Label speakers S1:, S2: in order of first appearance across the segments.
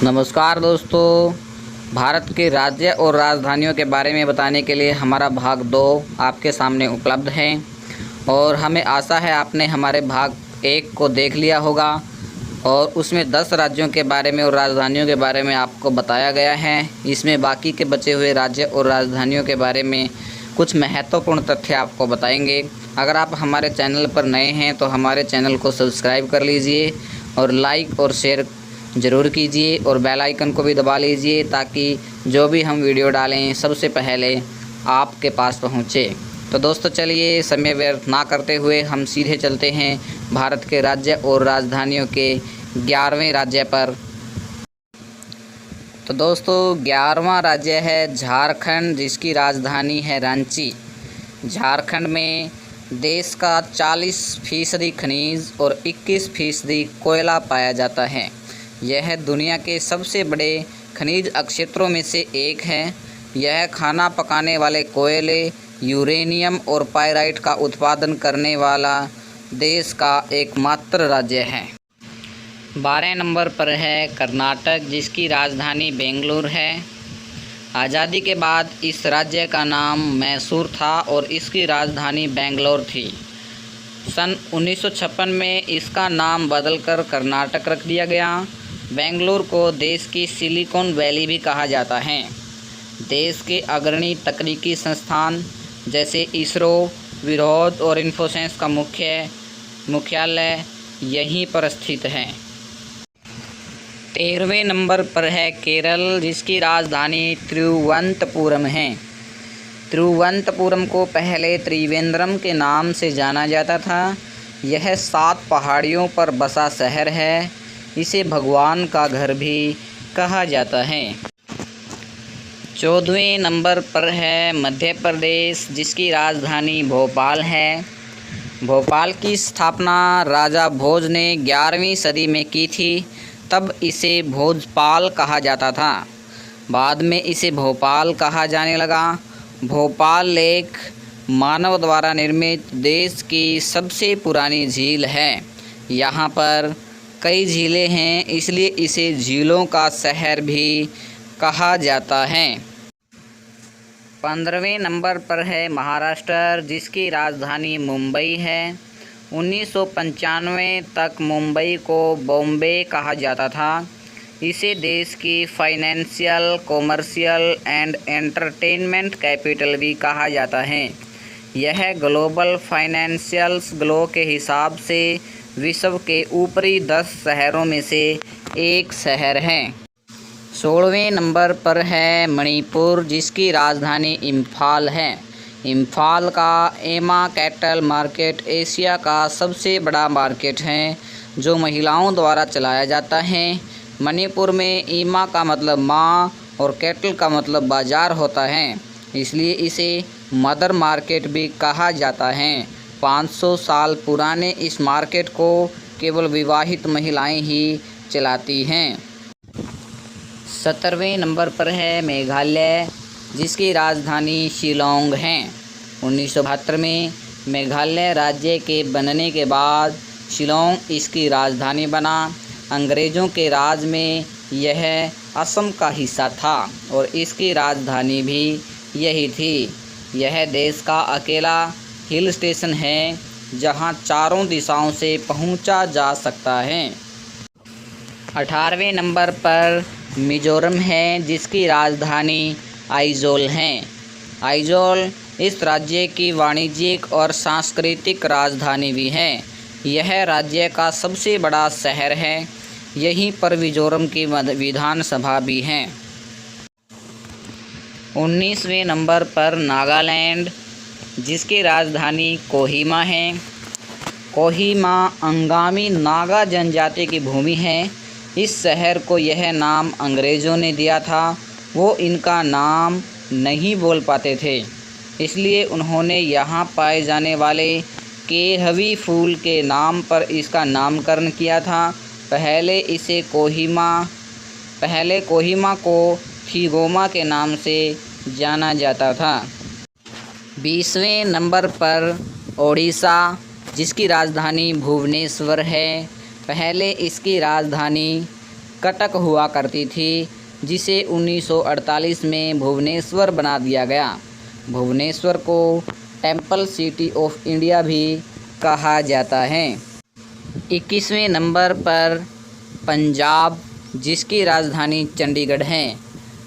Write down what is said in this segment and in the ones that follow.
S1: नमस्कार दोस्तों, भारत के राज्य और राजधानियों के बारे में बताने के लिए हमारा भाग 2 आपके सामने उपलब्ध है और हमें आशा है आपने हमारे भाग 1 को देख लिया होगा और उसमें 10 राज्यों के बारे में और राजधानियों के बारे में आपको बताया गया है। इसमें बाकी के बचे हुए राज्य और राजधानियों के बारे में कुछ महत्वपूर्ण तथ्य आपको बताएंगे। अगर आप हमारे चैनल पर नए हैं तो हमारे चैनल को सब्सक्राइब कर लीजिए और लाइक और शेयर ज़रूर कीजिए और बेल आइकन को भी दबा लीजिए ताकि जो भी हम वीडियो डालें सबसे पहले आपके पास पहुंचे। तो दोस्तों चलिए समय व्यर्थ ना करते हुए हम सीधे चलते हैं भारत के राज्य और राजधानियों के 11वें राज्य पर। तो दोस्तों 11वां राज्य है झारखंड, जिसकी राजधानी है रांची। झारखंड में देश का 40% खनिज और 21% कोयला पाया जाता है। यह दुनिया के सबसे बड़े खनिज क्षेत्रों में से एक है। यह खाना पकाने वाले कोयले, यूरेनियम और पाइराइट का उत्पादन करने वाला देश का एकमात्र राज्य है। 12 नंबर पर है कर्नाटक, जिसकी राजधानी बेंगलुरु है। आज़ादी के बाद इस राज्य का नाम मैसूर था और इसकी राजधानी बेंगलोर थी। सन 1956 में इसका नाम बदलकर कर्नाटक रख दिया गया। बेंगलुरु को देश की सिलिकॉन वैली भी कहा जाता है। देश के अग्रणी तकनीकी संस्थान जैसे इसरो, विरोध और इन्फोसिस का मुख्यालय यहीं पर स्थित है। 13वें नंबर पर है केरल, जिसकी राजधानी तिरुवनंतपुरम है। तिरुवनंतपुरम को पहले त्रिवेंद्रम के नाम से जाना जाता था। यह 7 पहाड़ियों पर बसा शहर है। इसे भगवान का घर भी कहा जाता है। 14वें नंबर पर है मध्य प्रदेश, जिसकी राजधानी भोपाल है। भोपाल की स्थापना राजा भोज ने 11वीं सदी में की थी। तब इसे भोजपाल कहा जाता था। बाद में इसे भोपाल कहा जाने लगा। भोपाल लेक मानव द्वारा निर्मित देश की सबसे पुरानी झील है। यहाँ पर कई झीलें हैं, इसलिए इसे झीलों का शहर भी कहा जाता है। 15वें नंबर पर है महाराष्ट्र, जिसकी राजधानी मुंबई है। 1995 तक मुंबई को बॉम्बे कहा जाता था। इसे देश की financial, commercial and entertainment capital भी कहा जाता है। यह ग्लोबल फाइनेंशियल ग्लो के हिसाब से विश्व के ऊपरी 10 शहरों में से एक शहर है। 16वें नंबर पर है मणिपुर, जिसकी राजधानी इम्फाल है। इम्फाल का एमा कैटल मार्केट एशिया का सबसे बड़ा मार्केट है जो महिलाओं द्वारा चलाया जाता है। मणिपुर में ईमा का मतलब माँ और कैटल का मतलब बाज़ार होता है, इसलिए इसे मदर मार्केट भी कहा जाता है। 500 साल पुराने इस मार्केट को केवल विवाहित महिलाएं ही चलाती हैं। 17वें नंबर पर है मेघालय, जिसकी राजधानी शिलोंग है। 1972 में मेघालय राज्य के बनने के बाद शिलोंग इसकी राजधानी बना। अंग्रेज़ों के राज में यह असम का हिस्सा था और इसकी राजधानी भी यही थी। यह देश का अकेला हिल स्टेशन है जहां चारों दिशाओं से पहुंचा जा सकता है। 18वें नंबर पर मिजोरम है, जिसकी राजधानी आइजोल है। आइजोल इस राज्य की वाणिज्यिक और सांस्कृतिक राजधानी भी है। यह राज्य का सबसे बड़ा शहर है। यहीं पर मिजोरम की विधानसभा भी है। 19वें नंबर पर नागालैंड, जिसकी राजधानी कोहिमा है। कोहिमा अंगामी नागा जनजाति की भूमि है। इस शहर को यह नाम अंग्रेज़ों ने दिया था। वो इनका नाम नहीं बोल पाते थे, इसलिए उन्होंने यहाँ पाए जाने वाले केहवी फूल के नाम पर इसका नामकरण किया था। पहले कोहिमा को थीगोमा के नाम से जाना जाता था। 20वें नंबर पर ओडिशा, जिसकी राजधानी भुवनेश्वर है। पहले इसकी राजधानी कटक हुआ करती थी, जिसे 1948 में भुवनेश्वर बना दिया गया। भुवनेश्वर को टेम्पल सिटी ऑफ इंडिया भी कहा जाता है। 21वें नंबर पर पंजाब, जिसकी राजधानी चंडीगढ़ है।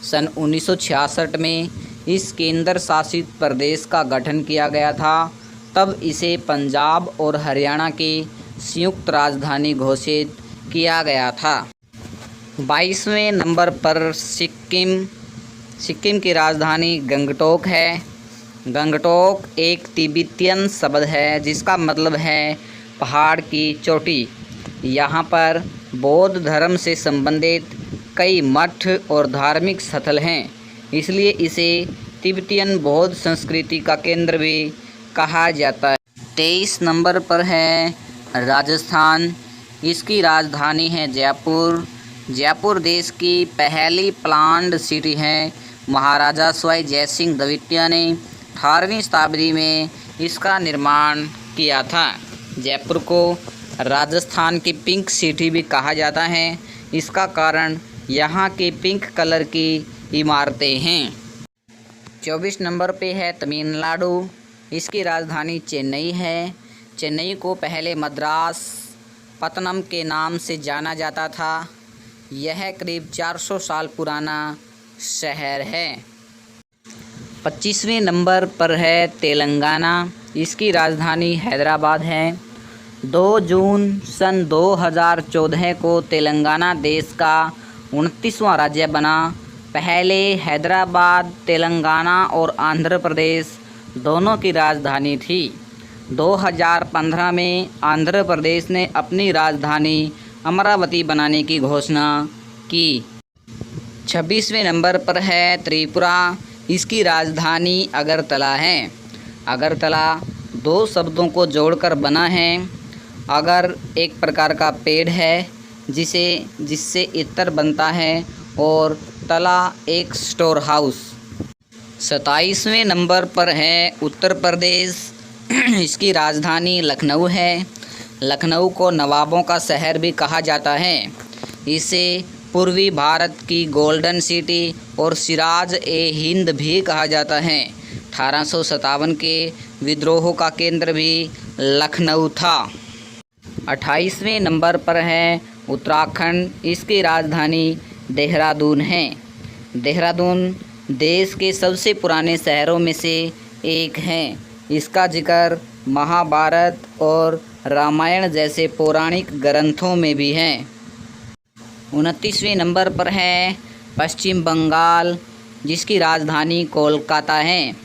S1: सन 1966 में इस केंद्र शासित प्रदेश का गठन किया गया था। तब इसे पंजाब और हरियाणा की संयुक्त राजधानी घोषित किया गया था। 22वें नंबर पर सिक्किम, सिक्किम की राजधानी गंगटोक है। गंगटोक एक तिब्बतियन शब्द है जिसका मतलब है पहाड़ की चोटी। यहाँ पर बौद्ध धर्म से संबंधित कई मठ और धार्मिक स्थल हैं, इसलिए इसे तिब्बतियन बौद्ध संस्कृति का केंद्र भी कहा जाता है। 23 नंबर पर है राजस्थान, इसकी राजधानी है जयपुर। जयपुर देश की पहली प्लान्ड सिटी है। महाराजा सवाई जय सिंह द्वितीय ने 18वीं शताब्दी में इसका निर्माण किया था। जयपुर को राजस्थान की पिंक सिटी भी कहा जाता है। इसका कारण यहाँ की पिंक कलर की इमारतें हैं। 24 नंबर पे है तमिलनाडु, इसकी राजधानी चेन्नई है। चेन्नई को पहले मद्रास पत्तनम के नाम से जाना जाता था। यह करीब 400 साल पुराना शहर है। 25वें नंबर पर है तेलंगाना, इसकी राजधानी हैदराबाद है। 2 जून सन 2014 को तेलंगाना देश का 29वां राज्य बना। पहले हैदराबाद तेलंगाना और आंध्र प्रदेश दोनों की राजधानी थी। 2015 में आंध्र प्रदेश ने अपनी राजधानी अमरावती बनाने की घोषणा की। 26वें नंबर पर है त्रिपुरा, इसकी राजधानी अगरतला है। अगरतला 2 शब्दों को जोड़कर बना है। अगर एक प्रकार का पेड़ है जिससे इत्र बनता है और तला एक स्टोर हाउस। 27वें नंबर पर है उत्तर प्रदेश, इसकी राजधानी लखनऊ है। लखनऊ को नवाबों का शहर भी कहा जाता है। इसे पूर्वी भारत की गोल्डन सिटी और सिराज ए हिंद भी कहा जाता है। 1857 के विद्रोह का केंद्र भी लखनऊ था। 28वें नंबर पर है उत्तराखंड, इसकी राजधानी देहरादून है। देहरादून देश के सबसे पुराने शहरों में से एक है। इसका जिक्र महाभारत और रामायण जैसे पौराणिक ग्रंथों में भी है। 29वें नंबर पर है पश्चिम बंगाल, जिसकी राजधानी कोलकाता है।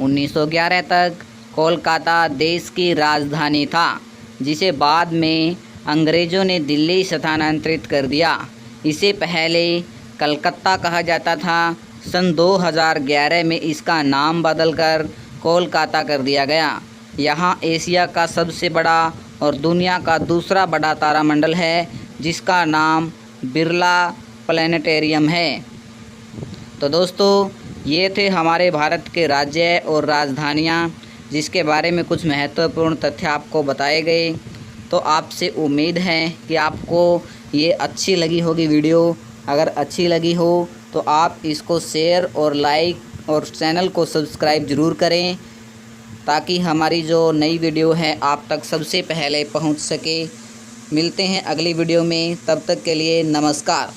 S1: 1911 तक कोलकाता देश की राजधानी था, जिसे बाद में अंग्रेज़ों ने दिल्ली स्थानांतरित कर दिया। इसे पहले कलकत्ता कहा जाता था। सन 2011 में इसका नाम बदलकर कोलकाता कर दिया गया। यहाँ एशिया का सबसे बड़ा और दुनिया का दूसरा बड़ा तारामंडल है, जिसका नाम बिरला प्लेनेटेरियम है। तो दोस्तों, ये थे हमारे भारत के राज्य और राजधानियाँ, जिसके बारे में कुछ महत्वपूर्ण तथ्य आपको बताए गए। तो आपसे उम्मीद है कि आपको ये अच्छी लगी होगी वीडियो। अगर अच्छी लगी हो तो आप इसको शेयर और लाइक और चैनल को सब्सक्राइब ज़रूर करें, ताकि हमारी जो नई वीडियो है आप तक सबसे पहले पहुंच सके। मिलते हैं अगली वीडियो में, तब तक के लिए नमस्कार।